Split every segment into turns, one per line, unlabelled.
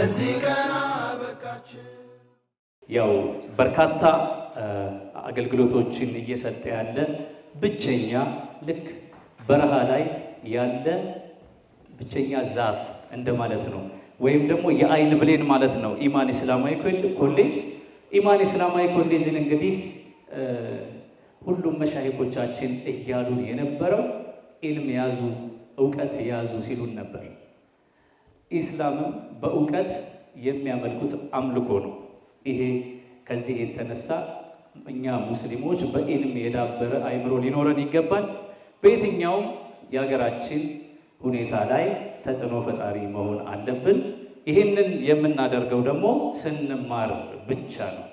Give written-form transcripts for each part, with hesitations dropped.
ለዚህ ቀን አበቃችን።
ያው በርካታ አገልግሎቶችን እየሰጠ ያለ ብቸኛ ልክ በረሃ ላይ ያለ ብቸኛ ዛፍ እንደማለት ነው። ወይም ደግሞ የአይን ብሌን ማለት ነው ኢማን ኢስላማዊ ኮሌጅ። ኢማን ኢስላማዊ ኮሌጅን እንግዲህ ሁሉም መሻይኮቻችን እያሉን የነበረው ኢልም ያዙ፣ እውቀት ያዙ ሲሉን ነበር። ኢስላምም በእውቀት የሚያመልኩት አምልኮ ነው። ይሄ ከዚህ የተነሳ እኛ ሙስሊሞች በኢልም የዳበረ አይምሮ ሊኖረን ይገባል። በየትኛውም የሀገራችን ሁኔታ ላይ ተጽዕኖ ፈጣሪ መሆን አለብን። ይህንን የምናደርገው ደግሞ ስንማር ብቻ ነው።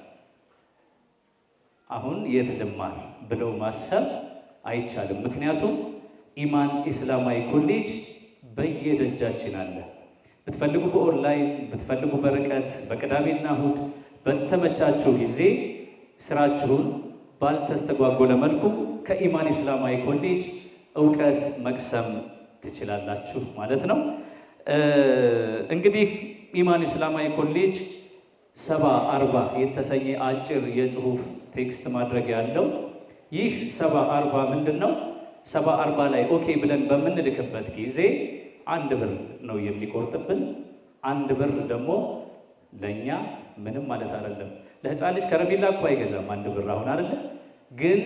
አሁን የት ልማር ብለው ማሰብ አይቻልም። ምክንያቱም ኢማን ኢስላማዊ ኮሌጅ በየደጃችን አለ። ብትፈልጉ በኦንላይን ብትፈልጉ በርቀት በቅዳሜና እሁድ በተመቻቸው ጊዜ ስራችሁን ባልተስተጓጎለ መልኩ ከኢማን ኢስላማዊ ኮሌጅ እውቀት መቅሰም ትችላላችሁ ማለት ነው። እንግዲህ ኢማን ኢስላማዊ ኮሌጅ 70/40 የተሰኘ አጭር የጽሁፍ ቴክስት ማድረግ ያለው ይህ 70/40 ምንድን ነው? 70/40 ላይ ኦኬ ብለን በምንልክበት ጊዜ 1 ብር ነው የሚቆርጥብን። 1 ብር ደግሞ ለእኛ ምንም ማለት አይደለም። ለህፃን ልጅ ከረሜላ እኮ አይገዛም 1 ብር አሁን አይደለ? ግን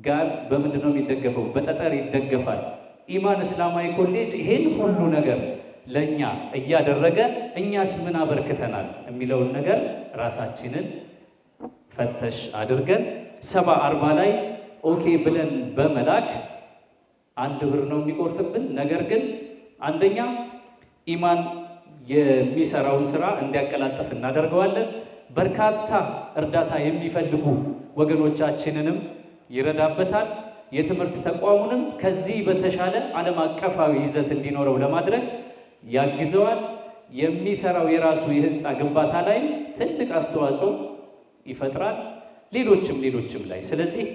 ጋር በምንድን ነው የሚደገፈው? በጠጠር ይደገፋል። ኢማን እስላማዊ ኮሌጅ ይሄን ሁሉ ነገር ለእኛ እያደረገ እኛስ ምን አበርክተናል የሚለውን ነገር ራሳችንን ፈተሽ አድርገን 70/40 ላይ ኦኬ ብለን በመላክ 1 ብር ነው የሚቆርጥብን። ነገር ግን አንደኛ ኢማን የሚሰራውን ስራ እንዲያቀላጥፍ እናደርገዋለን። በርካታ እርዳታ የሚፈልጉ ወገኖቻችንንም ይረዳበታል። የትምህርት ተቋሙንም ከዚህ በተሻለ ዓለም አቀፋዊ ይዘት እንዲኖረው ለማድረግ ያግዘዋል። የሚሰራው የራሱ የህንፃ ግንባታ ላይ ትልቅ አስተዋጽኦ ይፈጥራል። ሌሎችም ላይ። ስለዚህ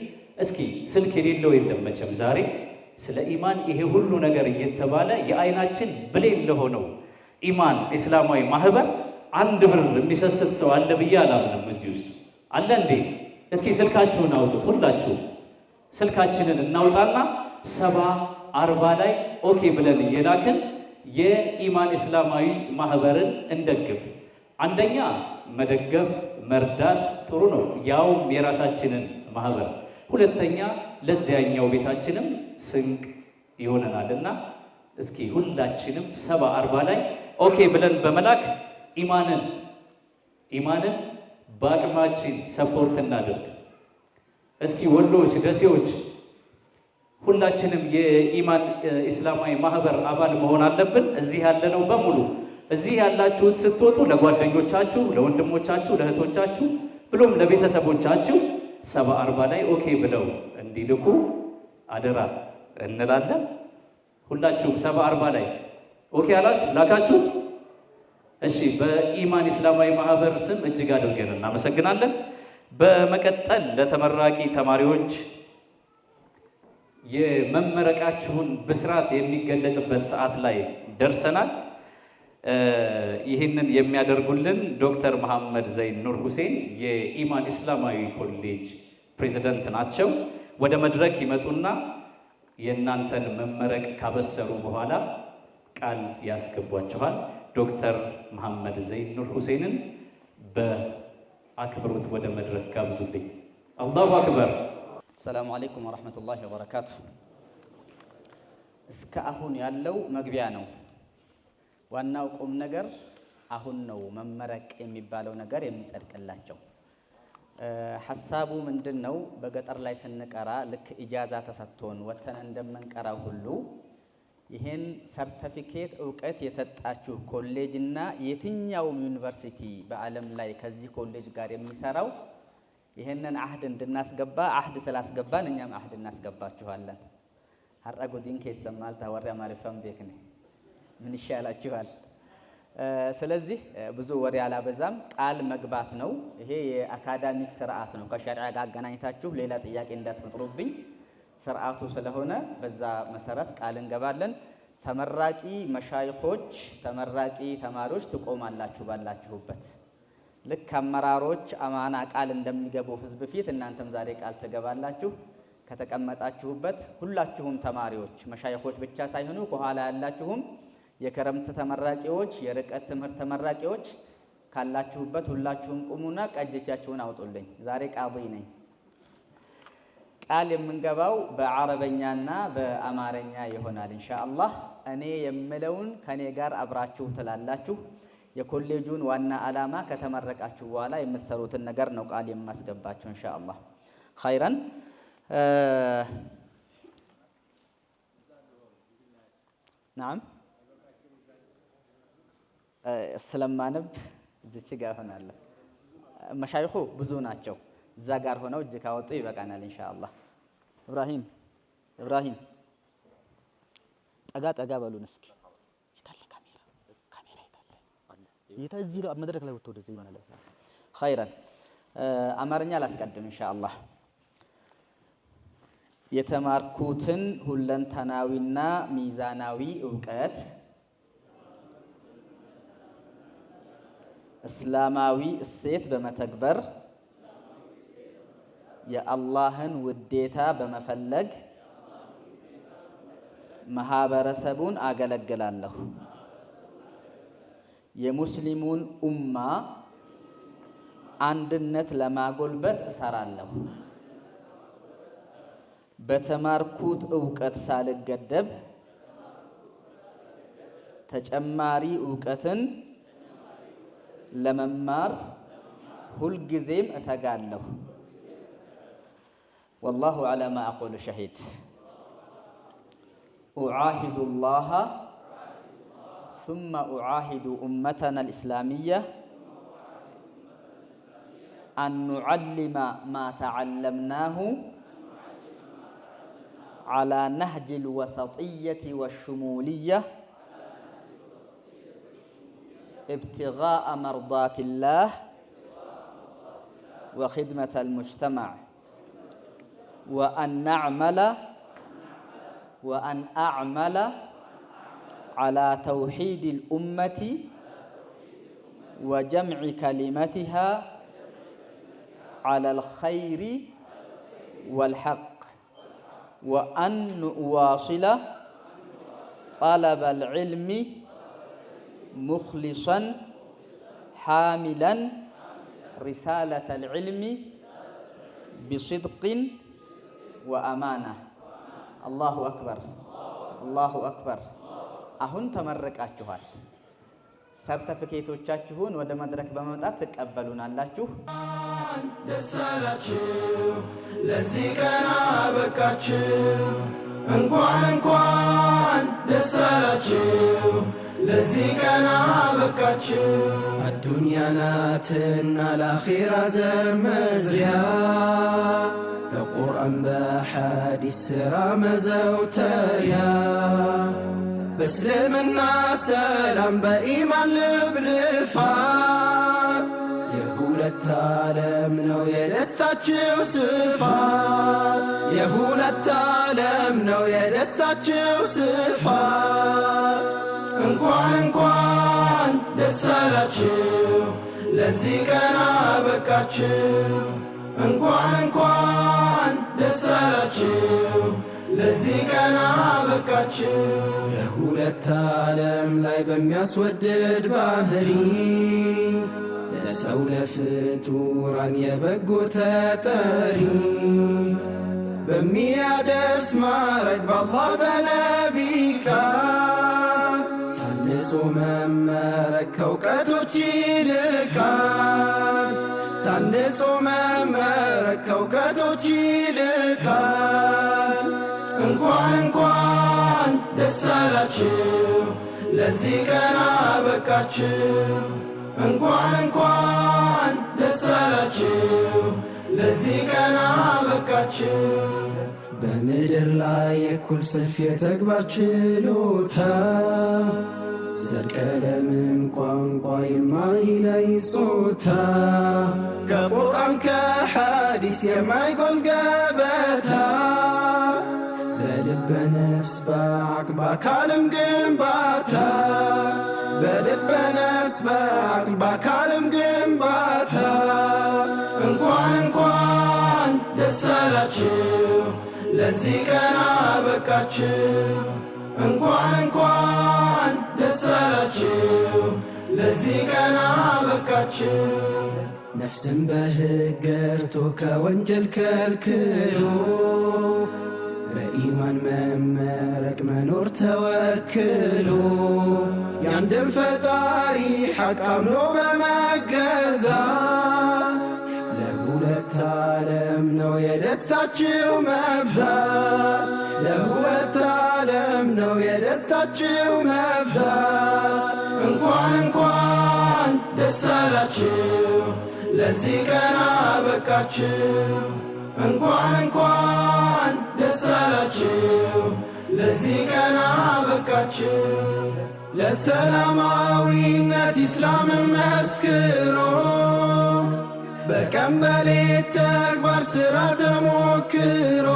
እስኪ ስልክ የሌለው የለም መቼም ዛሬ ስለ ኢማን ይሄ ሁሉ ነገር እየተባለ የአይናችን ብሌን ለሆነው ኢማን ኢስላማዊ ማህበር 1 ብር የሚሰስት ሰው አለ ብዬ አላምንም። እዚህ ውስጥ አለ እንዴ? እስኪ ስልካችሁን አውጡት። ሁላችሁ ስልካችንን እናውጣና 70/40 ላይ ኦኬ ብለን እየላክን የኢማን ኢስላማዊ ማህበርን እንደግፍ። አንደኛ መደገፍ መርዳት ጥሩ ነው፣ ያውም የራሳችንን ማህበር። ሁለተኛ ለዚያኛው ቤታችንም ስንቅ ይሆነናልና እስኪ ሁላችንም 70/40 ላይ ኦኬ ብለን በመላክ ኢማንን በአቅማችን ሰፖርት እናድርግ። እስኪ ወሎች፣ ደሴዎች ሁላችንም የኢማን ኢስላማዊ ማህበር አባል መሆን አለብን። እዚህ ያለነው በሙሉ እዚህ ያላችሁት ስትወጡ ለጓደኞቻችሁ፣ ለወንድሞቻችሁ፣ ለእህቶቻችሁ ብሎም ለቤተሰቦቻችሁ 70/40 ላይ ኦኬ ብለው እንዲልኩ አደራ እንላለን። ሁላችሁም 70/40 ላይ ኦኬ አላችሁ ላካችሁት። እሺ በኢማን ኢስላማዊ ማህበር ስም እጅግ አድርገን እናመሰግናለን። በመቀጠል ለተመራቂ ተማሪዎች የመመረቃችሁን ብስራት የሚገለጽበት ሰዓት ላይ ደርሰናል። ይህንን የሚያደርጉልን ዶክተር መሐመድ ዘይን ኑር ሁሴን የኢማን ኢስላማዊ ኮሌጅ ፕሬዝዳንት ናቸው። ወደ መድረክ ይመጡና የእናንተን መመረቅ ካበሰሩ በኋላ ቃል ያስገቧችኋል። ዶክተር መሐመድ ዘይን ኑር ሁሴንን በአክብሮት ወደ መድረክ ጋብዙልኝ። አላሁ አክበር።
ሰላሙ አለይኩም ወረሕመቱላሂ ወበረካቱ። እስከ አሁን ያለው መግቢያ ነው። ዋናው ቁም ነገር አሁን ነው መመረቅ የሚባለው ነገር የሚጸድቅላቸው። ሐሳቡ ምንድን ነው? በገጠር ላይ ስንቀራ ልክ ኢጃዛ ተሰጥቶን ወተን እንደምንቀራው ሁሉ ይህን ሰርተፊኬት እውቀት የሰጣችሁ ኮሌጅ እና የትኛውም ዩኒቨርሲቲ በዓለም ላይ ከዚህ ኮሌጅ ጋር የሚሰራው ይህንን አህድ እንድናስገባ አህድ ስላስገባን እኛም አህድ እናስገባችኋለን። ሀረጉዲን ከሰማል ታወሪያ ማሪፈም ቤክኔ ምን ይሻላችኋል? ስለዚህ ብዙ ወሬ አላበዛም። ቃል መግባት ነው። ይሄ የአካዳሚክ ስርዓት ነው። ከሸሪዓ ጋር አገናኝታችሁ ሌላ ጥያቄ እንዳትፈጥሩብኝ ስርዓቱ ስለሆነ በዛ መሰረት ቃል እንገባለን። ተመራቂ መሻይኾች ተመራቂ ተማሪዎች ትቆማላችሁ ባላችሁበት። ልክ አመራሮች አማና ቃል እንደሚገቡ ህዝብ ፊት እናንተም ዛሬ ቃል ትገባላችሁ። ከተቀመጣችሁበት ሁላችሁም ተማሪዎች መሻይኾች ብቻ ሳይሆኑ ከኋላ ያላችሁም የክረምት ተመራቂዎች የርቀት ትምህርት ተመራቂዎች ካላችሁበት ሁላችሁም ቁሙና ቀኝ እጃችሁን አውጡልኝ። ዛሬ ቃዲ ነኝ። ቃል የምንገባው በአረበኛና በአማርኛ ይሆናል ኢንሻአላህ። እኔ የምለውን ከኔ ጋር አብራችሁ ትላላችሁ። የኮሌጁን ዋና ዓላማ ከተመረቃችሁ በኋላ የምትሰሩትን ነገር ነው ቃል የማስገባችሁ ኢንሻአላህ። ኸይረን ናም ስለማነብ እዚች ጋር ሆናለሁ። መሻይኹ ብዙ ናቸው። እዛ ጋር ሆነው እጅ ካወጡ ይበቃናል ኢንሻአላህ። ኢብራሂም ጠጋ በሉን እስኪ። ይታለ ካሜራ ይታለ እዚህ መድረክ ላይ ወጥቶ ወደዚህ ይመለሳል። ኸይረን አማርኛ ላስቀድም ኢንሻአላህ። የተማርኩትን ሁለንተናዊና ሚዛናዊ ዕውቀት እስላማዊ እሴት በመተግበር የአላህን ውዴታ በመፈለግ ማህበረሰቡን አገለግላለሁ። የሙስሊሙን ኡማ አንድነት ለማጎልበት እሰራለሁ። በተማርኩት ዕውቀት ሳልገደብ ተጨማሪ ዕውቀትን ለመማር ሁልጊዜም እተጋለሁ። والله على ما أقول شهيد. أعاهد الله ثم أعاهد أمتنا الإسلامية أن نعلم ما تعلمناه على نهج الوسطية والشمولية ابتغاء مرضات الله وخدمة المجتمع وأن أعمل على توحيد الأمة وجمع كلمتها على الخير والحق وأن أواصل طلب العلم مخلصا حاملا رسالة العلم بصدق وأمانة. الله أكبر الله أكبر. አሁን ተመረቃችኋል። ሰርተፊኬቶቻችሁን ወደ መድረክ በመምጣት ትቀበሉናላችሁ።
ደስ አላችሁ ለዚህ ቀን አበቃችሁ። እንኳን ደስ አላችሁ ለዚህ ቀን አበቃችሁ። አዱንያ ናትና ለአኺራ ዘር መዝሪያ በቁርአን በሐዲስ ሥራ መዘውተሪያ በእስልምና ሰላም በኢማን ልብ ልፋት የሁለት ዓለም ነው የደስታችሁ ስፋት የሁለት ዓለም ነው የደስታችሁ ስፋት። እንኳን ደስ አላችሁ ለዚህ ቀን አበቃችሁ። እንኳን ደስ አላችሁ ለዚህ ቀን አበቃችሁ። የሁለት ዓለም ላይ በሚያስወድድ ባህሪ ለሰው ለፍጡራን የበጎ ተጠሪ በሚያደርስ ማዕረግ በአላህ በነቢ ቃል ታንጾ መመረቅ ከእውቀቶች ይልቃል። ታንጾ መመረቅ ከእውቀቶች ይልቃል። እንኳን ደስ አላችሁ ለዚህ ቀን አበቃችሁ። እንኳን ደስ አላችሁ ለዚህ ቀን አበቃችሁ። በምድር ላይ እኩል ሰፊ የተግባር ችሎታ ዘር ቀለምን ቋንቋ የማይለይ ጾታ ከቁርአን ከሐዲስ የማይጎል ገበታ በልበ ነፍስ ነፍስ በዐቅል በአካልም ግንባታ በልበ ነፍስ በዐቅል በአካልም ግንባታ እንኳን ደስ አላችሁ ለዚህ ቀን አበቃችሁ እንኳን ደስ አላችሁ ለዚህ ቀን አበቃችሁ ነፍስን በሕግ ገርቶ ከወንጀል ከልክሎ በኢማን መመረቅ መኖር ተወክሎ ያንድን ፈጣሪ ሐቅ አምኖ በመገዛት ለሁለት ዓለም ነው የደስታችሁ መብዛት ለሁለት ዓለም ነው የደስታችሁ መብዛት እንኳን ደስ አላችሁ ለዚህ ቀን አበቃችሁ እንኳን ደስ አላችሁ ለዚህ ቀን አበቃችሁ ለሰላማዊነት ኢስላምን መስክሮ በቀን በሌት ተግባር ሥራ ተሞክሮ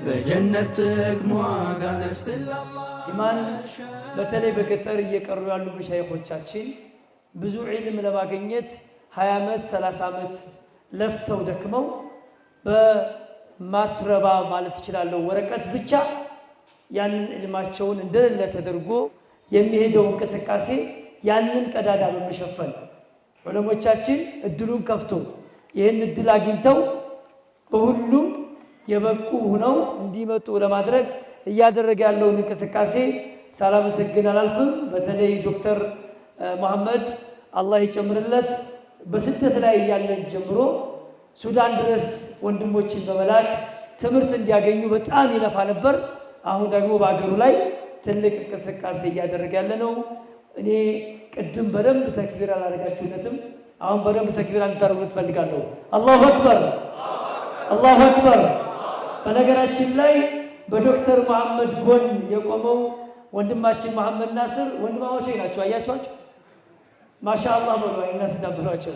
በጀነት ጥቅም ዋጋ ነፍስ
ኢማን በተለይ በገጠር እየቀሩ ያሉ መሻይኾቻችን ብዙ ዒልም ለማግኘት 20 ዓመት 30 ዓመት ለፍተው ደክመው በማትረባ ማለት ይችላል ወረቀት ብቻ ያንን ዕልማቸውን እንደሌለ ተደርጎ የሚሄደው እንቅስቃሴ ያንን ቀዳዳ በመሸፈን ዑለሞቻችን እድሉን ከፍቶ ይህን እድል አግኝተው በሁሉም የበቁ ሆነው እንዲመጡ ለማድረግ እያደረገ ያለውን እንቅስቃሴ ሳላመሰግን አላልፍም። በተለይ ዶክተር መሐመድ አላህ ይጨምርለት በስደት ላይ ያለን ጀምሮ ሱዳን ድረስ ወንድሞችን በመላክ ትምህርት እንዲያገኙ በጣም ይለፋ ነበር። አሁን ደግሞ በአገሩ ላይ ትልቅ እንቅስቃሴ እያደረገ ያለ ነው። እኔ ቅድም በደንብ ተክቢር አላደረጋችሁለትም። አሁን በደንብ ተክቢር እንድታደርጉት ፈልጋለሁ። አላሁ አክበር አላሁ አክበር። በነገራችን ላይ በዶክተር መሐመድ ጎን የቆመው ወንድማችን መሐመድ ናስር ወንድማማቾች ናቸው። አያችኋቸው? ማሻአላህ በሉ እናስዳብሏቸው።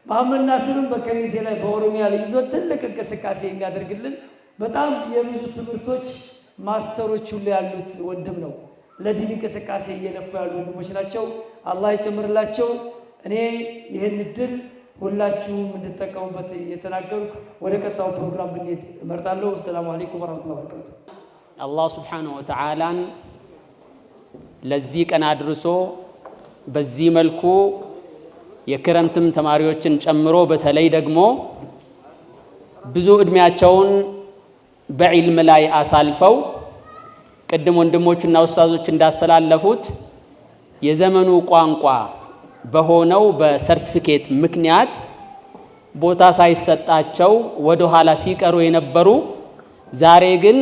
መሐመድ ናስርም በከሚሴ ላይ በኦሮሚያ ልዩ ዞን ትልቅ እንቅስቃሴ የሚያደርግልን በጣም የብዙ ትምህርቶች ማስተሮች ሁሉ ያሉት ወንድም ነው። ለዲን እንቅስቃሴ እየለፉ ያሉ ወንድሞች ናቸው። አላህ ይጨምርላቸው። እኔ ይህን እድል ሁላችሁም እንድትጠቀሙበት እየተናገርኩ ወደ ቀጣዩ ፕሮግራም ብንሄድ እመርጣለሁ። ሰላም አለይኩም ወራህመቱላሂ ወበረካቱ።
አላህ ሱብሓነሁ ወተዓላን ለዚህ ቀን አድርሶ በዚህ መልኩ የክረምትም ተማሪዎችን ጨምሮ በተለይ ደግሞ ብዙ እድሜያቸውን በዒልም ላይ አሳልፈው ቅድም ወንድሞችና ኡስታዞች እንዳስተላለፉት የዘመኑ ቋንቋ በሆነው በሰርቲፊኬት ምክንያት ቦታ ሳይሰጣቸው ወደ ኋላ ሲቀሩ የነበሩ ዛሬ ግን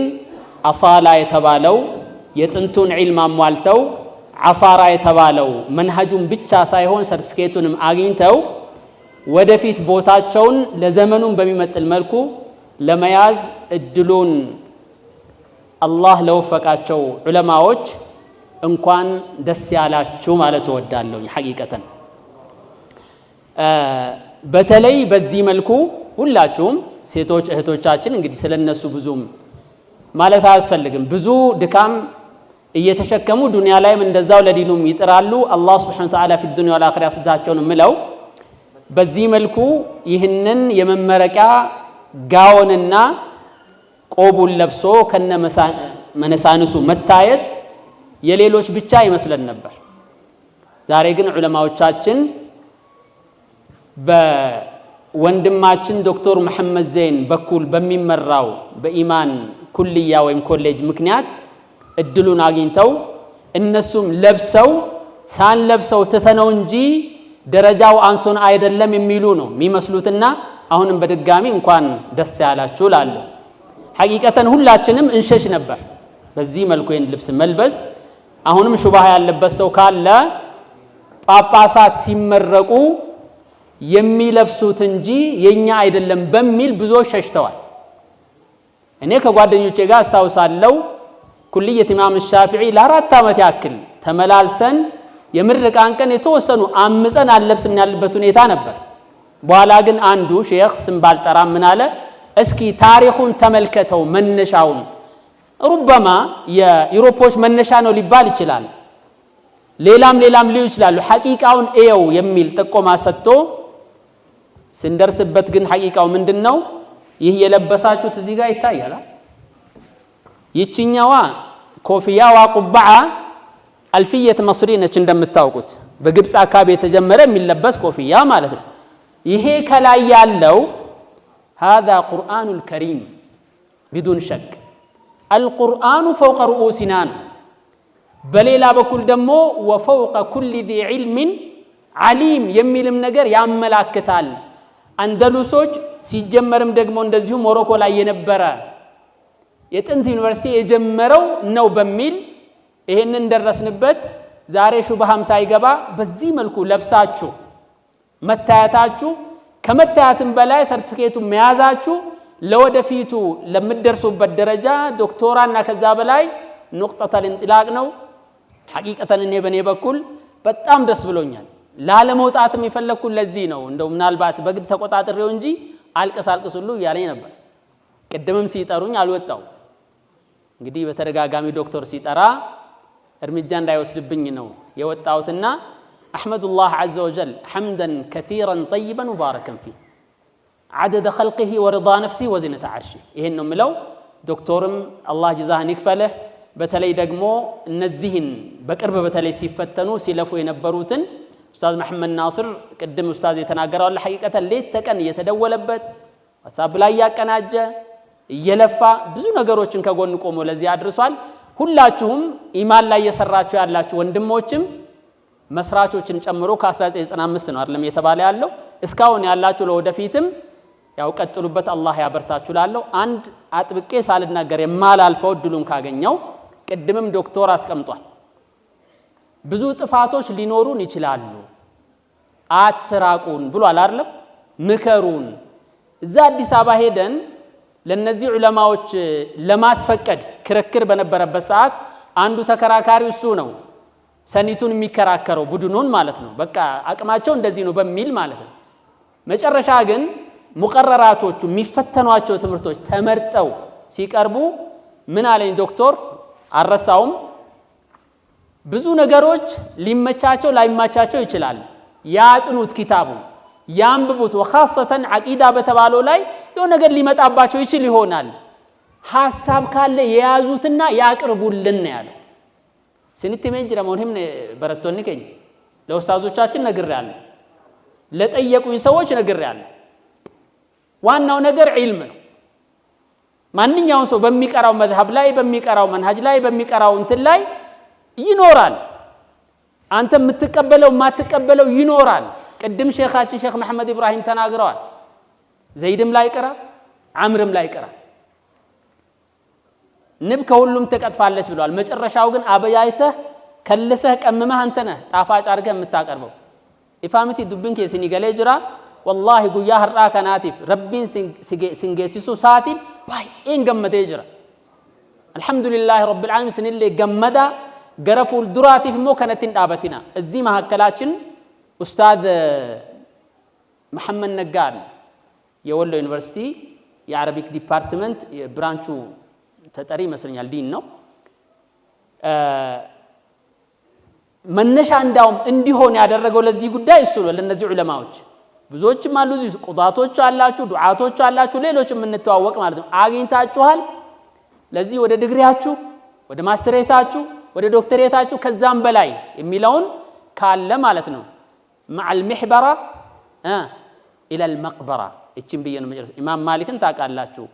አሳላ የተባለው የጥንቱን ዒልም አሟልተው ዓሳራ የተባለው መንሃጁን ብቻ ሳይሆን ሰርቲፊኬቱንም አግኝተው ወደፊት ቦታቸውን ለዘመኑን በሚመጥል መልኩ ለመያዝ እድሉን አላህ ለወፈቃቸው ዑለማዎች እንኳን ደስ ያላችሁ ማለት እወዳለሁ። ሐቂቀተን በተለይ በዚህ መልኩ ሁላችሁም ሴቶች እህቶቻችን እንግዲህ ስለነሱ ብዙም ማለት አያስፈልግም። ብዙ ድካም እየተሸከሙ ዱንያ ላይም እንደዛው ለዲኑም ይጥራሉ። አላህ ሱብሓነሁ ወተዓላ ፊ ዱንያ ወል አኺራ ያስዳቸውን ምለው በዚህ መልኩ ይህንን የመመረቂያ ጋውንና ቆቡን ለብሶ ከነ መነሳንሱ መታየት የሌሎች ብቻ ይመስለን ነበር። ዛሬ ግን ዑለማዎቻችን በወንድማችን ዶክተር መሐመድ ዘይን በኩል በሚመራው በኢማን ኩልያ ወይም ኮሌጅ ምክንያት እድሉን አግኝተው እነሱም ለብሰው ሳንለብሰው ትተነው እንጂ ደረጃው አንሶን አይደለም የሚሉ ነው የሚመስሉትና አሁንም በድጋሚ እንኳን ደስ ያላችሁ እላለሁ። ሐቂቀተን ሁላችንም እንሸሽ ነበር በዚህ መልኩ ይህን ልብስ መልበስ። አሁንም ሹባህ ያለበት ሰው ካለ ጳጳሳት ሲመረቁ የሚለብሱት እንጂ የኛ አይደለም በሚል ብዙዎች ሸሽተዋል። እኔ ከጓደኞቼ ጋር አስታውሳለሁ ኩልየት ኢማም ሻፊዒ ለ4 ዓመት ያክል ተመላልሰን የምርቃን ቀን የተወሰኑ አምፀን አለብስን ያለበት ሁኔታ ነበር። በኋላ ግን አንዱ ሼኽ ስም ባልጠራም ምን አለ፣ እስኪ ታሪኹን ተመልከተው መነሻውን ሩበማ የዩሮፖች መነሻ ነው ሊባል ይችላል። ሌላም ሊሉ ይችላሉ። ሐቂቃውን እየው የሚል ጥቆማ ሰጥቶ ስንደርስበት ግን ሐቂቃው ምንድነው? ይህ የለበሳችሁት እዚህ ጋር ይታያል። ይችኛዋ ኮፍያዋ ቁባዓ አልፊየት መስሪ ነች እንደምታውቁት፣ በግብፅ አካባቢ የተጀመረ የሚለበስ ኮፍያ ማለት ነው። ይሄ ከላይ ያለው هذا قرآن الكريم بدون شك القرآن فوق رؤوسنا በሌላ በኩል ደግሞ وفوق كل ذي علم عليم የሚልም ነገር ያመላክታል። አንደሉሶች ሲጀመርም ደግሞ እንደዚሁ ሞሮኮ ላይ የነበረ የጥንት ዩኒቨርሲቲ የጀመረው ነው በሚል ይሄንን ደረስንበት። ዛሬ ሹብሃም ሳይገባ በዚህ መልኩ ለብሳችሁ መታየታችሁ ከመታየትም በላይ ሰርቲፊኬቱ መያዛችሁ ለወደፊቱ ለምትደርሱበት ደረጃ ዶክተራና ከዛ በላይ ንቁጠተል እንጥላቅ ነው። ሐቂቀተን እኔ በኔ በኩል በጣም ደስ ብሎኛል። ላለመውጣትም የፈለኩት ለዚህ ነው። እንደው ምናልባት በግድ ተቆጣጥሬው እንጂ አልቀስ ሁሉ ያለኝ ነበር። ቅድምም ሲጠሩኝ አልወጣው። እንግዲህ በተደጋጋሚ ዶክተር ሲጠራ እርምጃ እንዳይወስድብኝ ነው የወጣሁትና አሕመዱላህ ዐዘ ወጀል ሐምደን ከሲረን ጠይበን ሙባረከን ፊህ ዐደደ ኸልቂሂ ወሪዳ ነፍሲ ወዚነተ ዐርሺ። ይሄን ነው የምለው። ዶክተርም አላህ ጀዛህን ይክፈልህ። በተለይ ደግሞ እነዚህን በቅርብ በተለይ ሲፈተኑ ሲለፉ የነበሩትን ኡስታዝ መሐመድ ናስር ቅድም ኡስታዝ የተናገረው አለ ሐቂቀተን ሌት ተቀን እየተደወለበት ዋትስአፕ ላይ ያቀናጀ እየለፋ ብዙ ነገሮችን ከጎን ቆሞ ለዚህ አድርሷል። ሁላችሁም ኢማን ላይ እየሰራችሁ ያላችሁ ወንድሞችም መስራቾችን ጨምሮ ከ1995 ነው አይደለም የተባለ ያለው እስካሁን ያላችሁ ለወደፊትም ያው ቀጥሉበት፣ አላህ ያበርታችሁ ላለው አንድ አጥብቄ ሳልናገር የማላልፈው ድሉን ካገኘው ቅድምም ዶክተር አስቀምጧል። ብዙ ጥፋቶች ሊኖሩን ይችላሉ፣ አትራቁን ብሏል አይደለም፣ ምከሩን። እዛ አዲስ አበባ ሄደን ለነዚህ ዑለማዎች ለማስፈቀድ ክርክር በነበረበት ሰዓት አንዱ ተከራካሪ እሱ ነው። ሰኒቱን የሚከራከረው ቡድኑን ማለት ነው። በቃ አቅማቸው እንደዚህ ነው በሚል ማለት ነው። መጨረሻ ግን ሙቀረራቶቹ የሚፈተኗቸው ትምህርቶች ተመርጠው ሲቀርቡ ምን አለኝ ዶክተር አረሳውም፣ ብዙ ነገሮች ሊመቻቸው ላይማቻቸው ይችላል። ያጥኑት፣ ኪታቡ ያንብቡት። ወኻሰተን አቂዳ በተባለው ላይ የሆነ ነገር ሊመጣባቸው ይችል ይሆናል። ሐሳብ ካለ የያዙትና ያቅርቡልን ነው ያለው። ስንት መንጅ ለሞንም በረቶን ከኝ ለኡስታዞቻችን ነግሬያለሁ፣ ለጠየቁኝ ሰዎች ነግሬያለሁ። ዋናው ነገር ዒልም ነው። ማንኛውም ሰው በሚቀራው መዝሀብ ላይ በሚቀራው መንሃጅ ላይ በሚቀራው እንትን ላይ ይኖራል። አንተ የምትቀበለው የማትቀበለው ይኖራል። ቅድም ሼኻችን ሼክ መሐመድ ኢብራሂም ተናግረዋል። ዘይድም ላይ ቅራ፣ አምርም ላይ ቅራ፣ ንብ ከሁሉም ትቀጥፋለች ብለዋል። መጨረሻው ግን አበያይተህ ከልሰህ ቀምመህ አንተ ነህ ጣፋጭ አድርገህ የምታቀርበው። ኢፋምቲ ዱብን ከሲኒ ገሌ ጅራ ወላሂ ጉያ ህራ ከናቲፍ ረቢን ሲንጌሲሱ ሳቲን ባይን ገመደ ጅራ አልሐምዱሊላህ ረብል ዓለሚን ስንል ገመዳ ገረፉል ዱራቲፍ ሞ ከነትን ዳበቲና እዚህ መሐከላችን ኡስታዝ መሐመድ ነጋል የወሎ ዩኒቨርሲቲ የአረቢክ ዲፓርትመንት ብራንቹ ተጠሪ ይመስለኛል ዲን ነው። መነሻ እንዳውም እንዲሆን ያደረገው ለዚህ ጉዳይ እሱ ነው። ለነዚህ ዑለማዎች ብዙዎችም አሉ፣ እዚህ ቁጣቶች አላችሁ፣ ዱዓቶች አላችሁ፣ ሌሎችም የምንተዋወቅ ማለት ነው። አግኝታችኋል። ለዚህ ወደ ዲግሪያችሁ፣ ወደ ማስተሬታችሁ፣ ወደ ዶክተሬታችሁ ከዛም በላይ የሚለውን ካለ ማለት ነው መዓል ሚሕበራ ኢለል መቅበራ። እቺን ብዬ ነው መጨረሻ። ኢማም ማሊክን ታውቃላችሁ።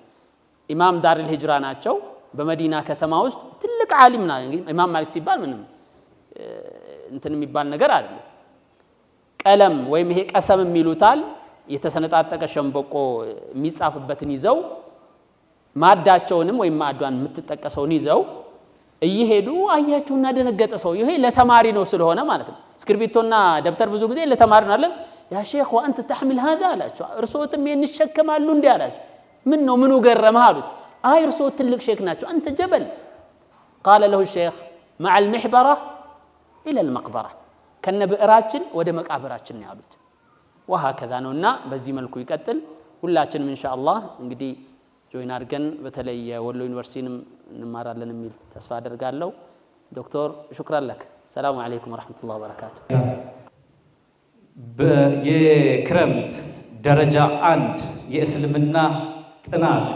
ኢማም ዳርል ሂጅራ ናቸው። በመዲና ከተማ ውስጥ ትልቅ ዓሊም ናቸው። ኢማም ማሊክ ሲባል ምንም እንትን የሚባል ነገር አይደለም። ቀለም ወይም ይሄ ቀሰም የሚሉታል የተሰነጣጠቀ ሸምበቆ የሚጻፍበትን ይዘው ማዳቸውንም ወይም ማዷን የምትጠቀሰውን ይዘው እየሄዱ አያችሁና ደነገጠ ሰው። ይሄ ለተማሪ ነው ስለሆነ ማለት ነው። እስክሪብቶና ደብተር ብዙ ጊዜ ለተማሪ ነው አይደል? ያ ሼኽ ወአንተ ተሕሚል هذا አላቸው። እርሶትም ይንሸከማሉ እንዴ አላቸው። ምን ነው ምኑ ገረመህ አሉት። አይ እርሶ ትልቅ ሼክ ናቸው፣ አንተ ጀበል። قال له الشيخ مع المحبرة إلى المقبرة ከነ ብዕራችን ወደ መቃብራችን ነው ያሉት። وهكذا ነውና በዚህ መልኩ ይቀጥል። ሁላችንም ኢንሻአላህ እንግዲህ ጆይን አድርገን በተለይ የወሎ ዩኒቨርሲቲንም እንማራለን የሚል ተስፋ አደርጋለሁ። ዶክተር ሹክራን ለክ። ሰላሙ አለይኩም ወራህመቱላሂ ወበረካቱ።
የክረምት ደረጃ 1 የእስልምና ጥናት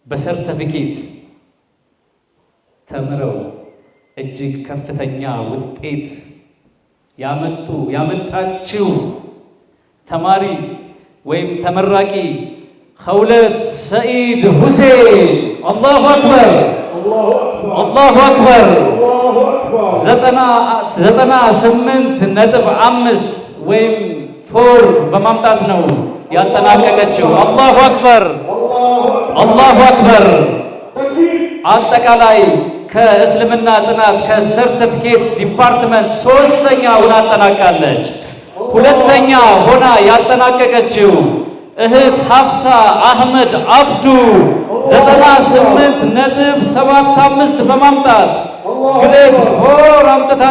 በሰርተፊኬት ተምረው እጅግ ከፍተኛ ውጤት ያመጣችው ተማሪ ወይም ተመራቂ ኸውለት ሰኢድ ሁሴን አላሁ አክበር አላሁ አክበር 98.5 ወይም 4 በማምጣት ነው ያጠናቀቀችው። አላሁ አክበር አላሁ አክበር። አጠቃላይ ከእስልምና ጥናት ከሰርቲፊኬት ዲፓርትመንት 3ኛ ሆና አጠናቃለች። 2ኛ ሆና ያጠናቀቀችው እህት ሐፍሳ አህመድ አብዱ 98.75 በማምጣት ግሬድ 4 አምጥታ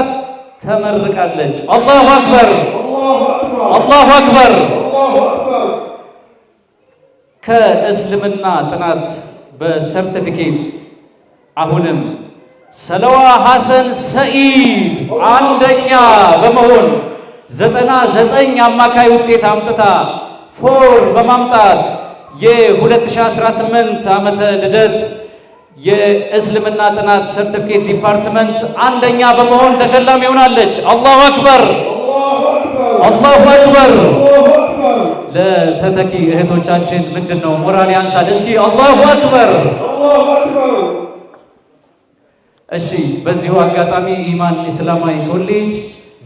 ተመርቃለች። አላሁ አክበር አላሁ አክበር። ከእስልምና ጥናት በሰርቲፊኬት አሁንም ሰለዋ ሐሰን ሰኢድ 1ኛ በመሆን 99 አማካይ ውጤት አምጥታ 4 በማምጣት የ2018 ዓመተ ልደት የእስልምና ጥናት ሰርቲፊኬት ዲፓርትመንት 1ኛ በመሆን ተሸላሚ ሆናለች። አላሁ አክበር አላሁ አክበር። ለተተኪ እህቶቻችን ምንድነው ሞራል ያንሳል። እስኪ አላሁ አክበር። እሺ፣ በዚሁ አጋጣሚ ኢማን ኢስላማዊ ኮሌጅ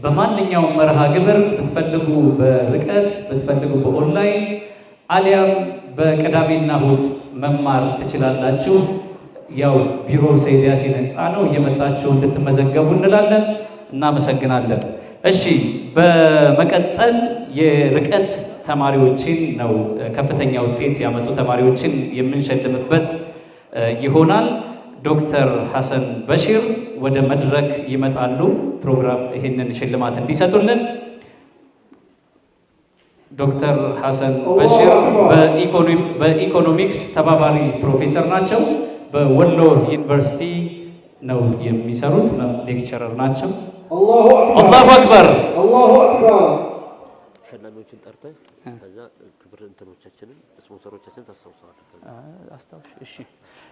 በማንኛውም መርሃ ግብር ብትፈልጉ በርቀት ብትፈልጉ በኦንላይን አሊያም በቅዳሜና እሁድ መማር ትችላላችሁ። ያው ቢሮ ሰይድ ያሲን ህንፃ ነው፣ እየመጣችሁ እንድትመዘገቡ እንላለን። እናመሰግናለን። እሺ፣ በመቀጠል የርቀት ተማሪዎችን ነው ከፍተኛ ውጤት ያመጡ ተማሪዎችን የምንሸልምበት ይሆናል። ዶክተር ሐሰን በሽር ወደ መድረክ ይመጣሉ። ፕሮግራም ይህንን ሽልማት እንዲሰጡልን ዶክተር ሐሰን በሽር በኢኮኖሚክስ ተባባሪ ፕሮፌሰር ናቸው። በወሎ ዩኒቨርሲቲ ነው የሚሰሩት፣ ሌክቸረር ናቸው። አላሁ አክበር አላሁ አክበር።
ሸላሚዎችን ጠርተህ ከዛ ክብር እንትኖቻችንን ስፖንሰሮቻችንን ታስታውሳለህ።
አስታውሽ። እሺ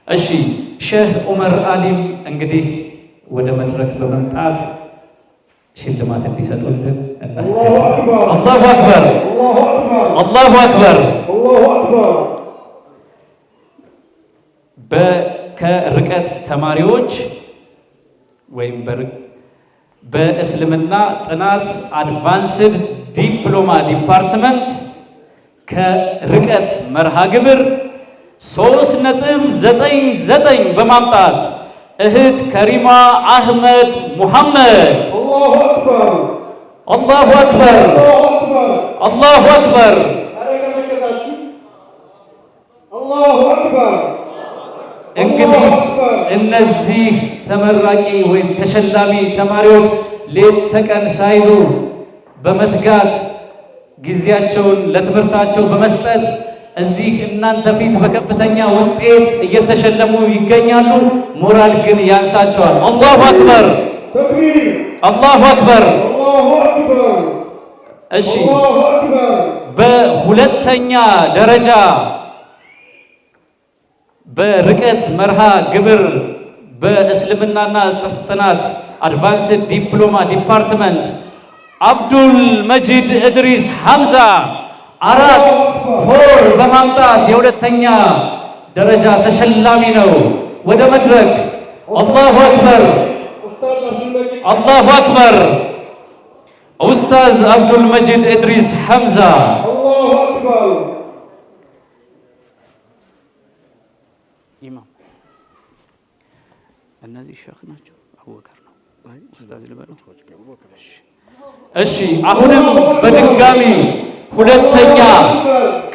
እሺ። ሼህ ዑመር አሊም እንግዲህ ወደ መድረክ በመምጣት ሽልማት እንዲሰጡልን እናስገባለን። አላሁ አክበር አላሁ አክበር። ከርቀት ተማሪዎች ወይም በእስልምና ጥናት አድቫንስድ ዲፕሎማ ዲፓርትመንት ከርቀት መርሃ ግብር 3.99 በማምጣት እህት ከሪማ አህመድ ሙሐመድ አላሁ አክበር አላሁ አክበር። እንግዲህ እነዚህ ተመራቂ ወይም ተሸላሚ ተማሪዎች ሌት ተቀን ሳይሉ በመትጋት ጊዜያቸውን ለትምህርታቸው በመስጠት እዚህ እናንተ ፊት በከፍተኛ ውጤት እየተሸለሙ ይገኛሉ። ሞራል ግን ያንሳቸዋል። አላሁ አክበር አላሁ አክበር። እሺ፣ በሁለተኛ ደረጃ በርቀት መርሃ ግብር በእስልምናና ጥናት አድቫንስድ ዲፕሎማ ዲፓርትመንት አብዱል መጂድ እድሪስ ሐምዛ 4 በማምጣት የሁለተኛ ደረጃ ተሸላሚ ነው። ወደ መድረክ አላሁ አክበር አላሁ አክበር። ኡስታዝ አብዱል መጂድ እድሪስ ሐምዛ
ኢማም እነዚህ ሼክ ናቸው። አቡበከር ነው ኡስታዝ ልበለው።
እሺ፣ አሁንም በድጋሚ ሁለተኛ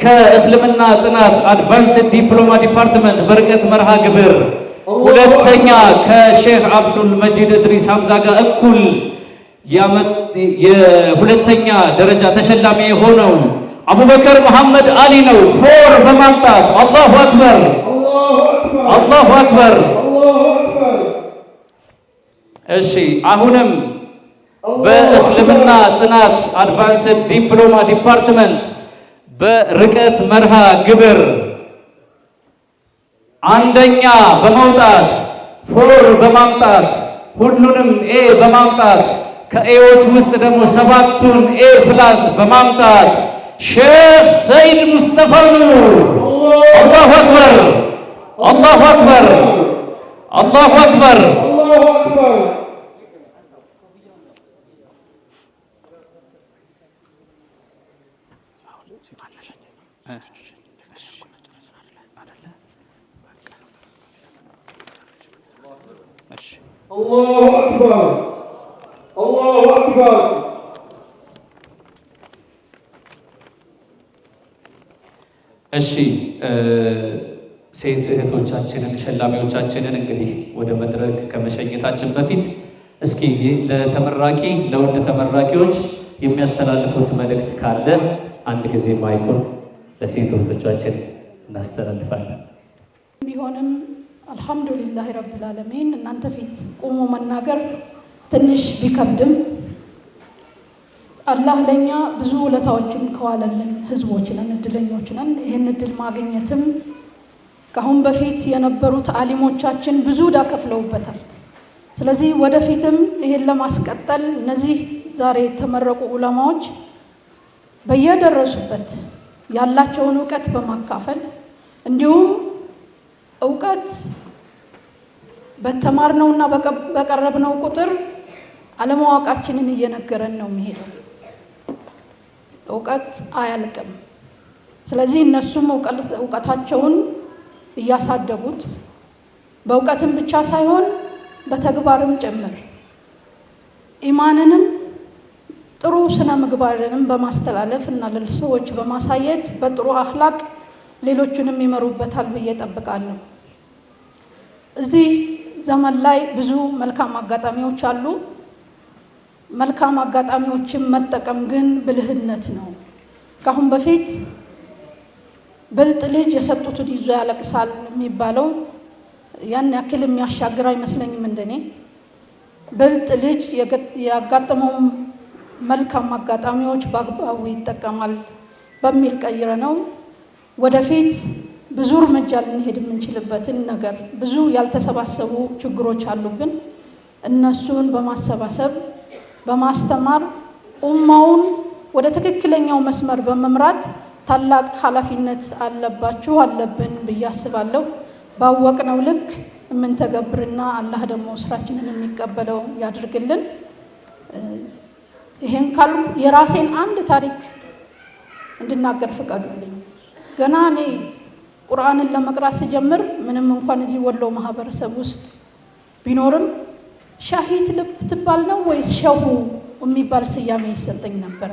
ከእስልምና ጥናት አድቫንስድ ዲፕሎማ ዲፓርትመንት በርቀት መርሃ ግብር ሁለተኛ ከሼህ አብዱል መጂድ እድሪስ ሐምዛ ጋር እኩል የሁለተኛ ደረጃ ተሸላሚ የሆነው አቡበከር መሐመድ አሊ ነው 4 በማምጣት አላሁ አክበር አላሁ አክበር። እሺ አሁንም በእስልምና ጥናት አድቫንስድ ዲፕሎማ ዲፓርትመንት በርቀት መርሃ ግብር አንደኛ በመውጣት ፎር በማምጣት ሁሉንም ኤ በማምጣት ከኤዎች ውስጥ ደግሞ 7ቱን ኤ ፕላስ በማምጣት ሼክ ሰይድ ሙስጠፋ ኑር። አላሁ አክበር አላሁ አክበር አላሁ አክበር።
الله أكبر الله أكبر.
እሺ ሴት እህቶቻችንን ሸላሚዎቻችንን እንግዲህ ወደ መድረክ ከመሸኘታችን በፊት እስኪ ለተመራቂ ለወንድ ተመራቂዎች የሚያስተላልፉት መልእክት ካለ አንድ ጊዜ ማይኩን ለሴት እህቶቻችን እናስተላልፋለን።
ቢሆንም አልሐምዱሊላህ ረብል ዓለሚን እናንተ ፊት ቆሞ መናገር ትንሽ ቢከብድም አላህ ለኛ ብዙ ውለታዎችን ከዋለልን ህዝቦች ነን፣ እድለኞች ነን። ይህን እድል ማግኘትም ከአሁን በፊት የነበሩት አሊሞቻችን ብዙ ዕዳ ከፍለውበታል። ስለዚህ ወደፊትም ይህን ለማስቀጠል እነዚህ ዛሬ የተመረቁ ዑለማዎች በየደረሱበት ያላቸውን እውቀት በማካፈል እንዲሁም እውቀት በተማርነውና በቀረብነው ቁጥር አለማወቃችንን እየነገረን ነው የሚሄደው። እውቀት አያልቅም። ስለዚህ እነሱም እውቀታቸውን እያሳደጉት በእውቀትም ብቻ ሳይሆን በተግባርም ጭምር ኢማንንም ጥሩ ስነ ምግባርንም በማስተላለፍ እና ለሰዎች በማሳየት በጥሩ አኽላቅ ሌሎቹንም ይመሩበታል ብዬ እጠብቃለሁ። እዚህ ዘመን ላይ ብዙ መልካም አጋጣሚዎች አሉ። መልካም አጋጣሚዎችን መጠቀም ግን ብልህነት ነው። ከአሁን በፊት ብልጥ ልጅ የሰጡትን ይዞ ያለቅሳል የሚባለው ያን ያክል የሚያሻግር አይመስለኝም። እንደኔ ብልጥ ልጅ ያጋጠመው መልካም አጋጣሚዎች በአግባቡ ይጠቀማል በሚል ቀይረ ነው ወደፊት ብዙ እርምጃ ልንሄድ የምንችልበትን ነገር ብዙ ያልተሰባሰቡ ችግሮች አሉብን። እነሱን በማሰባሰብ በማስተማር ኡማውን ወደ ትክክለኛው መስመር በመምራት ታላቅ ኃላፊነት አለብን ብዬ አስባለሁ። ባወቅነው ልክ የምንተገብርና አላህ ደግሞ ስራችንን የሚቀበለው ያድርግልን። ይሄን ካሉ የራሴን አንድ ታሪክ እንድናገር ፍቀዱልኝ። ገና እኔ ቁርአንን ለመቅራት ሲጀምር ምንም እንኳን እዚህ ወሎ ማህበረሰብ ውስጥ ቢኖርም ሻሂት ልብ ትባል ነው ወይስ ሸሁ የሚባል ስያሜ ይሰጠኝ ነበር።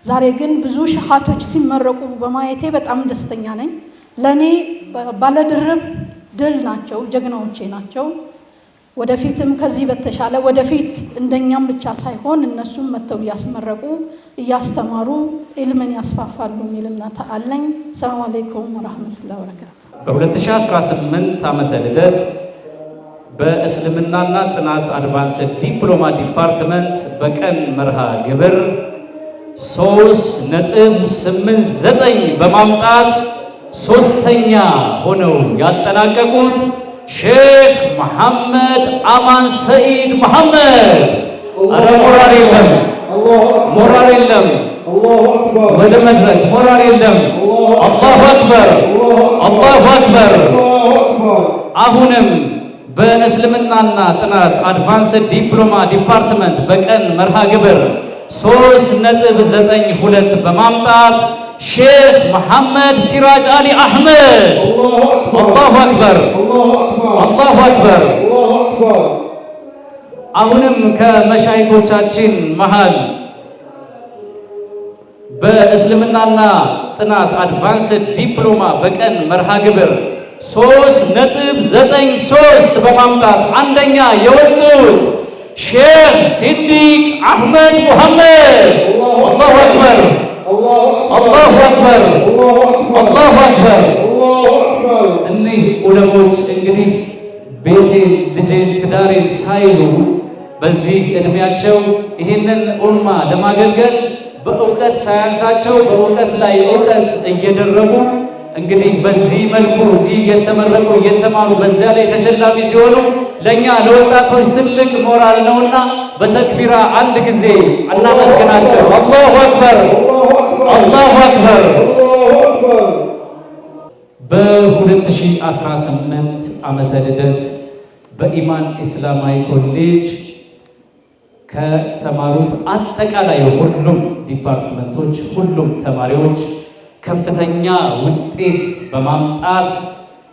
ዛሬ ግን ብዙ ሸሃቶች ሲመረቁ በማየቴ በጣም ደስተኛ ነኝ። ለኔ ባለድርብ ድል ናቸው፣ ጀግናዎቼ ናቸው። ወደፊትም ከዚህ በተሻለ ወደፊት እንደኛም ብቻ ሳይሆን እነሱም መተው ያስመረቁ ያስተማሩ ኢልምን ያስፋፋሉ የሚል እምነት አለኝ። ሰላም አለይኩም ወራህመቱላሂ ወበረካቱ።
በ2018 ዓመተ ልደት በእስልምናና ጥናት አድቫንስድ ዲፕሎማ ዲፓርትመንት በቀን መርሃ ግብር 3.89 በማምጣት ሶስተኛ ሆነው ያጠናቀቁት ሼክ መሐመድ አማን ሰኢድ መሐመድ። አረ ሞራል የለም፣ ሞራል የለም፣ ወደ መድረክ ሞራል የለም። አላሁ አክበር፣ አላሁ አክበር። አሁንም በእስልምናና ጥናት አድቫንስድ ዲፕሎማ ዲፓርትመንት በቀን መርሃ ግብር 3.92 በማምጣት ሼክ መሐመድ ሲራጅ አሊ አህመድ። አላሁ አክበር፣ አላሁ አክበር። አሁንም ከመሻይኮቻችን መሃል በእስልምናና ጥናት አድቫንስድ ዲፕሎማ በቀን መርሃ ግብር 3.93 በማምጣት አንደኛ የወጡት ሼክ ሲዲቅ አህመድ ሙሐመድ። አላሁ አክበር፣ አላሁ አክበር፣ አላሁ አክበር። እኒህ ዑለሞች እንግዲህ ቤቴን፣ ልጄን፣ ትዳሬን ሳይሉ በዚህ እድሜያቸው ይህንን ኡማ ለማገልገል በእውቀት ሳያንሳቸው በእውቀት ላይ እውቀት እየደረቡ እንግዲህ በዚህ መልኩ እዚህ እየተመረቁ እየተማሩ በዚያ ላይ ተሸላሚ ሲሆኑ ለእኛ ለወጣቶች ትልቅ ሞራል ነውና በተክቢራ አንድ ጊዜ እናመስግናቸው። አላሁ አክበር፣ አላሁ አክበር። በ2018 ዓመተ ልደት በኢማን ኢስላማዊ ኮሌጅ ከተማሩት አጠቃላይ ሁሉም ዲፓርትመንቶች ሁሉም ተማሪዎች ከፍተኛ ውጤት በማምጣት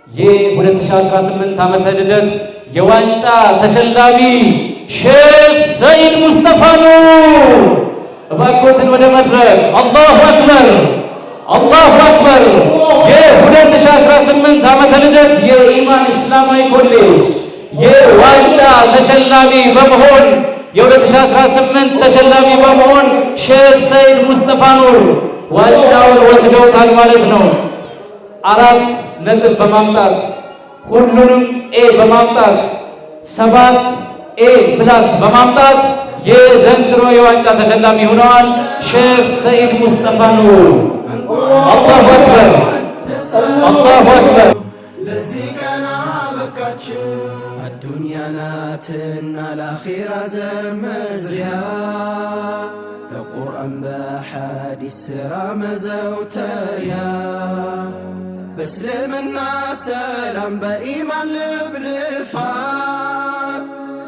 የ2018 ዓመተ ልደት የዋንጫ ተሸላሚ ሼክ ሰይድ ሙስጠፋ ነው። እባክዎትን ወደ መድረክ። አላሁ አክበር፣ አላሁ አክበር። የ2018 ዓመተ ልደት የኢማን ኢስላማዊ ኮሌጅ የዋንጫ ተሸላሚ በመሆን የ2018 ተሸላሚ በመሆን ሼክ ሰይድ ሙስጠፋ ኑር ዋንጫውን ወስደውታል ማለት ነው። 4 ነጥብ በማምጣት ሁሉንም ኤ በማምጣት 7 ኤ ፕላስ በማምጣት የዘንድሮ የዋንጫ ተሸላሚ ሆነዋል ሼክ ሰይድ ሙስጠፋ ኑር። አላሁ አክበር፣ አላሁ አክበር።
ለዚህ ቀን አበቃችሁ አዱንያ ናትና ለአኺራ ዘር መዝሪያ በቁርአን በሐዲስ ሥራ መዘውተሪያ በእስልምና ሰላም በኢማን ልብ ልፋት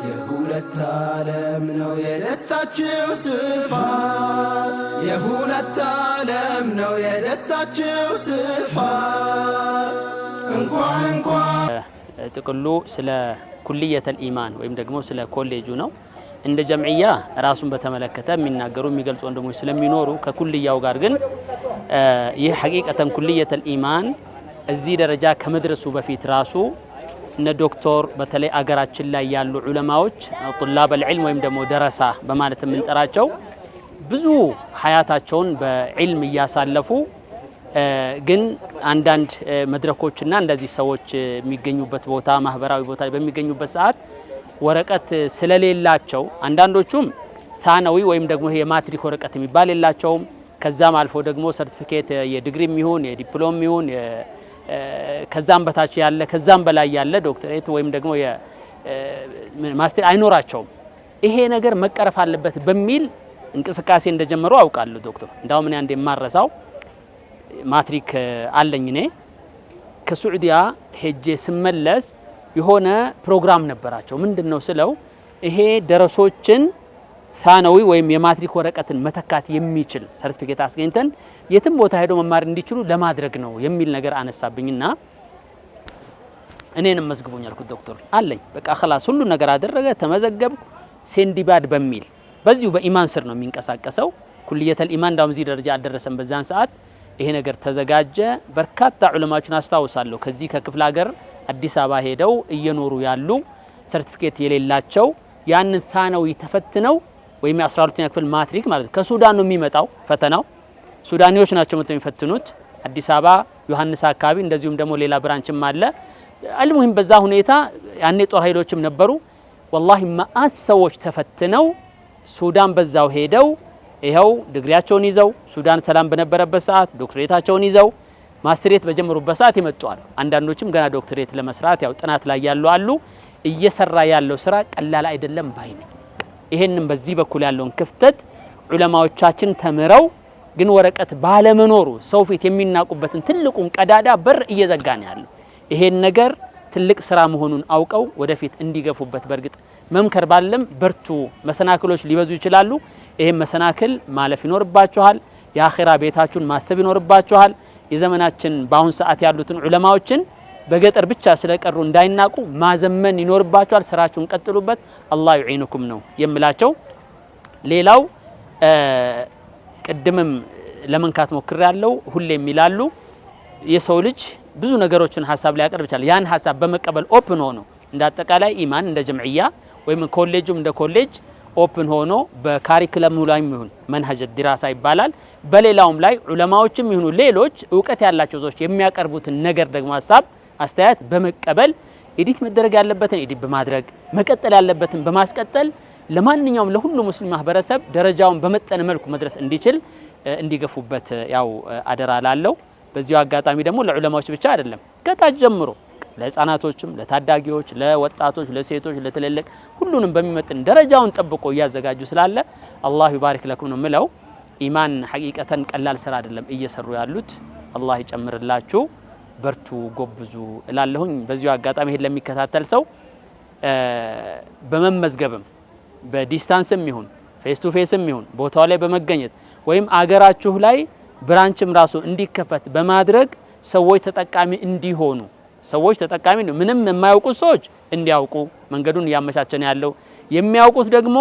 የሁለት ዓለም ነው የደስታችሁ ስፋት የሁለት ዓለም ነው የደስታችሁ ስፋት እንኳን
ጥቅሉ ስለ ኩልየተል ኢማን ወይም ደግሞ ስለ ኮሌጁ ነው። እንደ ጀምዕያ ራሱን በተመለከተ የሚናገሩ የሚገልጹ ወንድሞች ስለሚኖሩ ከኩልያው ጋር ግን ይህ ሐቂቀተን ኩልየተል ኢማን እዚህ ደረጃ ከመድረሱ በፊት ራሱ እነ ዶክተር በተለይ አገራችን ላይ ያሉ ዑለማዎች ጡላበል ዒልም ወይም ደግሞ ደረሳ በማለት የምንጠራቸው ብዙ ሀያታቸውን በዒልም እያሳለፉ ግን አንዳንድ መድረኮችና እንደዚህ ሰዎች የሚገኙበት ቦታ ማህበራዊ ቦታ በሚገኙበት ሰዓት ወረቀት ስለሌላቸው አንዳንዶቹም ታናዊ ወይም ደግሞ የማትሪክ ወረቀት የሚባል የላቸውም። ከዛም አልፎ ደግሞ ሰርቲፊኬት የዲግሪም ይሁን የዲፕሎም ይሁን ከዛም በታች ያለ ከዛም በላይ ያለ ዶክተሬት ወይም ደግሞ ማስተር አይኖራቸውም። ይሄ ነገር መቀረፍ አለበት በሚል እንቅስቃሴ እንደጀመሩ አውቃለሁ። ዶክተር እንዳውም እኔ አንዴ የማረሳው ማትሪክ አለኝ እኔ ከሱዑዲያ ሄጄ ስመለስ የሆነ ፕሮግራም ነበራቸው። ምንድነው ስለው ይሄ ደረሶችን ታናዊ ወይም የማትሪክ ወረቀትን መተካት የሚችል ሰርቲፊኬት አስገኝተን የትም ቦታ ሄዶ መማር እንዲችሉ ለማድረግ ነው የሚል ነገር አነሳብኝና እኔንም መዝግቦኝ አልኩት። ዶክተር አለኝ በቃ خلاص ሁሉ ነገር አደረገ ተመዘገብኩ። ሴንዲባድ በሚል በዚሁ በኢማን ስር ነው የሚንቀሳቀሰው ኩልየተል ኢማን እንዳውም እዚህ ደረጃ አደረሰን። በዛን ሰዓት ይሄ ነገር ተዘጋጀ። በርካታ ዑለማዎችን አስታውሳለሁ ከዚህ ከክፍለ ሀገር አዲስ አበባ ሄደው እየኖሩ ያሉ ሰርቲፊኬት የሌላቸው ያንን ታናዊ ተፈትነው ወይም 12ኛ ክፍል ማትሪክ ማለት ከሱዳን ነው የሚመጣው ፈተናው። ሱዳኒዎች ናቸው መጥተው የሚፈትኑት አዲስ አበባ ዮሐንስ አካባቢ፣ እንደዚሁም ደግሞ ሌላ ብራንችም አለ። አልሙሂም በዛ ሁኔታ ያኔ ጦር ኃይሎችም ነበሩ። ወላሂ ማአት ሰዎች ተፈትነው ሱዳን በዛው ሄደው ይኸው ዲግሪያቸውን ይዘው ሱዳን ሰላም በነበረበት ሰዓት ዶክትሬታቸውን ይዘው ማስተሬት በጀመሩበት ሰዓት ይመጣሉ። አንዳንዶችም ገና ዶክትሬት ለመስራት ያው ጥናት ላይ ያሉ አሉ። እየሰራ ያለው ስራ ቀላል አይደለም ባይ ነኝ። ይሄንን በዚህ በኩል ያለውን ክፍተት ዑለማዎቻችን ተምረው ግን ወረቀት ባለመኖሩ ሰው ፊት የሚናቁበትን ትልቁን ቀዳዳ በር እየዘጋ ነው ያለው። ይሄን ነገር ትልቅ ስራ መሆኑን አውቀው ወደፊት እንዲገፉበት በርግጥ መምከር ባለም በርቱ። መሰናክሎች ሊበዙ ይችላሉ። ይሄን መሰናክል ማለፍ ይኖርባችኋል። የአኺራ ቤታችሁን ማሰብ ይኖርባችኋል። የዘመናችን በአሁን ሰዓት ያሉትን ዑለማዎችን በገጠር ብቻ ስለቀሩ እንዳይናቁ ማዘመን ይኖርባችኋል። ስራችሁን ቀጥሉበት። አላህ ይዒኑኩም ነው የምላቸው። ሌላው ቅድምም ለመንካት ሞክሬያለሁ። ሁሌም ይላሉ የሰው ልጅ ብዙ ነገሮችን ሐሳብ ላይ ያቀርብ ይችላል። ያን ሐሳብ በመቀበል ኦፕን ሆኖ እንደ አጠቃላይ ኢማን እንደ ጀምዕያ ወይም ኮሌጁም እንደ ኮሌጅ ኦፕን ሆኖ በካሪኩለሙ ላይ ይሁን መንሀጅ ዲራሳ ይባላል። በሌላውም ላይ ዑለማዎችም ይሁኑ ሌሎች እውቀት ያላቸው ሰዎች የሚያቀርቡትን ነገር ደግሞ ሐሳብ አስተያየት በመቀበል ኤዲት መደረግ ያለበትን ኤዲት በማድረግ መቀጠል ያለበትን በማስቀጠል ለማንኛውም ለሁሉ ሙስሊም ማህበረሰብ ደረጃውን በመጠነ መልኩ መድረስ እንዲችል እንዲገፉበት ያው አደራ ላለው። በዚሁ አጋጣሚ ደግሞ ለዑለማዎች ብቻ አይደለም ከታች ጀምሮ ለህፃናቶችም ለታዳጊዎች ለወጣቶች ለሴቶች ለተለለቅ ሁሉንም በሚመጥን ደረጃውን ጠብቆ እያዘጋጁ ስላለ አላህ ይባርክ ለኩም ነው ምለው። ኢማን ሐቂቀተን ቀላል ስራ አይደለም እየሰሩ ያሉት። አላህ ይጨምርላችሁ፣ በርቱ፣ ጎብዙ እላለሁኝ። በዚሁ አጋጣሚ ይሄን ለሚከታተል ሰው በመመዝገብም በዲስታንስም ይሁን ፌስ ቱ ፌስም ይሁን ቦታው ላይ በመገኘት ወይም አገራችሁ ላይ ብራንችም ራሱ እንዲከፈት በማድረግ ሰዎች ተጠቃሚ እንዲሆኑ ሰዎች ተጠቃሚ ነው። ምንም የማያውቁ ሰዎች እንዲያውቁ መንገዱን እያመቻቸን ያለው የሚያውቁት ደግሞ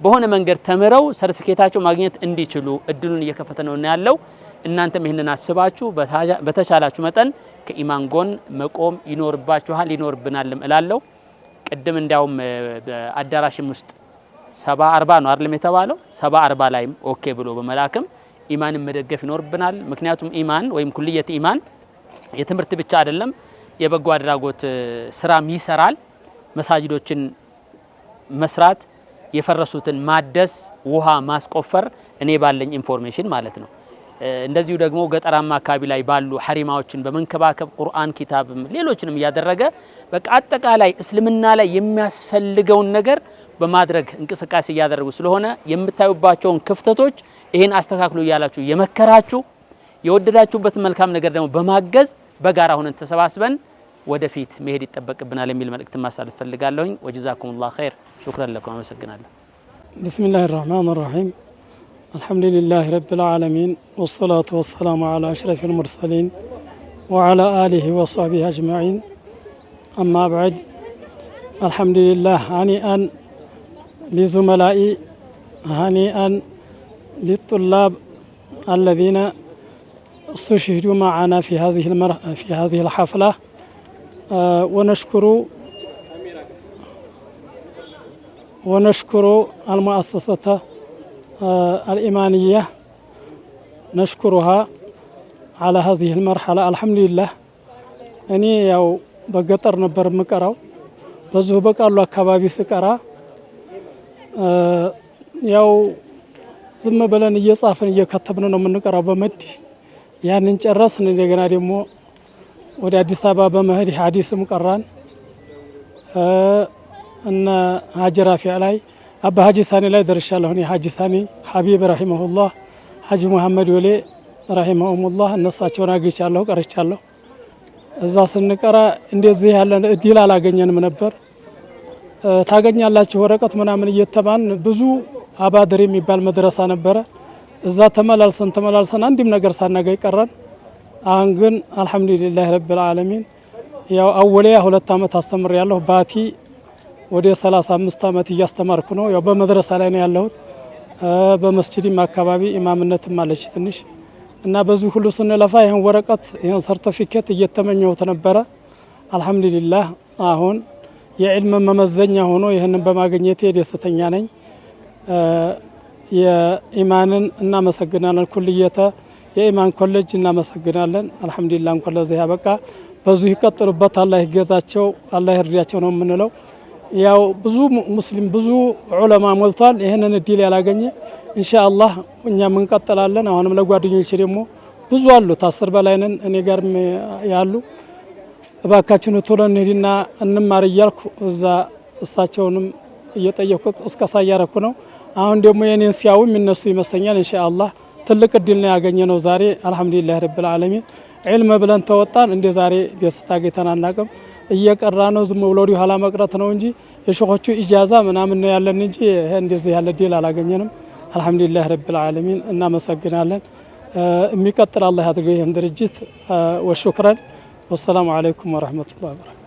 በሆነ መንገድ ተምረው ሰርቲፊኬታቸው ማግኘት እንዲችሉ እድሉን እየከፈተ ነው ያለው። እናንተም ይሄንን አስባችሁ በተቻላችሁ መጠን ከኢማን ጎን መቆም ይኖርባችኋል ይኖርብናልም እላለሁ። ቅድም እንዲያውም በአዳራሽም ውስጥ 70-40 ነው አይደለም የተባለው 70-40 ላይም ኦኬ ብሎ በመላክም ኢማንን መደገፍ ይኖርብናል። ምክንያቱም ኢማን ወይም ኩልየት ኢማን የትምህርት ብቻ አይደለም፣ የበጎ አድራጎት ስራም ይሰራል። መሳጅዶችን መስራት፣ የፈረሱትን ማደስ፣ ውሃ ማስቆፈር እኔ ባለኝ ኢንፎርሜሽን ማለት ነው። እንደዚሁ ደግሞ ገጠራማ አካባቢ ላይ ባሉ ሐሪማዎችን በመንከባከብ ቁርአን ኪታብም ሌሎችንም እያደረገ በቃ አጠቃላይ እስልምና ላይ የሚያስፈልገውን ነገር በማድረግ እንቅስቃሴ እያደረጉ ስለሆነ የምታዩባቸውን ክፍተቶች ይሄን አስተካክሉ እያላችሁ የመከራችሁ የወደዳችሁበትን መልካም ነገር ደግሞ በማገዝ በጋራ ሆነን ተሰባስበን ወደፊት መሄድ ይጠበቅብናል የሚል መልእክት ማስተላለፍ ፈልጋለሁኝ። ወጀዛኩሙላህ ኸይር ሹክራን ለኩም አመሰግናለሁ።
ቢስሚላሂር ረህማኒር ረሂም አልሐምዱሊላሂ ረቢል ዓለሚን ወሰላቱ ወሰላሙ ዐላ አሽረፊል ሙርሰሊን ወዐላ አሊሂ ወሰህቢሂ አጅመዒን አማ በዕድ አልሐምዱሊላህ ሃኒአን لزملائي هنيئا للطلاب الذين استشهدوا معنا في هذه الحفلة ونشكر المؤسسة الإيمانية نشكرها على هذه المرحلة. الحمد لله أني ياو بقطر نبر مقراو بزو بقالو አካባቢ ስቀራ ያው ዝም ብለን እየጻፈን እየከተብን ነው የምንቀራው በመድ ያንን ጨረስን። እንደገና ደግሞ ወደ አዲስ አበባ በመሄድ ሐዲስም ቀራን እና ሀጀራፊያ ላይ አባ ሀጂ ሳኒ ላይ ደርሻለሁ። እኔ ሀጂ ሳኒ ሐቢብ ረሂመሁላህ ሀጂ መሐመድ ወሌ ረሂመሁላህ እነሳቸውን አግኝቻለሁ ቀርቻለሁ። እዛ ስንቀራ እንደዚህ ያለ እድል አላገኘንም ነበር። ታገኛላችሁ ወረቀት ምናምን እየተባን ብዙ አባድር የሚባል መድረሳ ነበረ። እዛ ተመላልሰን አንድም ነገር ሳናገኝ ቀረን። አሁን ግን አልሐምዱሊላህ ረቢል ዓለሚን ያው አወሊያ 2 አመት አስተምሬያለሁ። ባቲ ወደ 35 አመት እያስተማርኩ ነው። ያው በመድረሳ ላይ ነው ያለሁት። በመስጂድም አካባቢ ኢማምነትም አለች ትንሽ እና በዚህ ሁሉ ስንለፋ ይሄን ወረቀት ይሄን ሰርቲፊኬት እየተመኘሁት ነበረ። አልሐምዱሊላህ አሁን የዕልም መመዘኛ ሆኖ ይህንን በማግኘቴ ደስተኛ ነኝ። የኢማንን እናመሰግናለን። ኩልየተ የኢማን ኮሌጅ እናመሰግናለን። አልሐምዱሊላህ እንኳን ለዚህ ያበቃ። በዙ ይቀጥሉበት፣ አላህ ይገዛቸው፣ አላህ ይርዳቸው ነው የምንለው። ያው ብዙ ሙስሊም ብዙ ዑለማ ሞልቷል። ይህንን እድል ያላገኘ ኢንሻአላህ እኛም እንቀጥላለን። አሁንም ለጓደኞቼ ደግሞ ብዙ አሉ 10 በላይ ነን እኔ ጋር ያሉ እባካችን ቶሎ እንሂድና እንማር እያልኩ እዛ እሳቸውንም እየጠየኩ እስከሳ እያረኩ ነው። አሁን ደግሞ የኔን ሲያው የሚነሱ ይመስለኛል። ኢንሻአላህ ትልቅ እድል ነው ያገኘነው ዛሬ። አልሐምዱሊላህ ረብል ዓለሚን ዒልም ብለን ተወጣን። እንደ ዛሬ ደስታ ጌታን አናቅም። እየቀራ ነው ዝም ብሎ ወዲህ ኋላ መቅረት ነው እንጂ የሸኾቹ ኢጃዛ ምናምን ነው ያለን እንጂ ይሄ እንደዚህ ያለ እድል አላገኘንም። አልሐምዱሊላህ ረብል ዓለሚን እናመሰግናለን። የሚቀጥል አላህ ያድርገው ይህን ድርጅት ወሹክራን والسلام عليكم ورحمة الله وبركاته.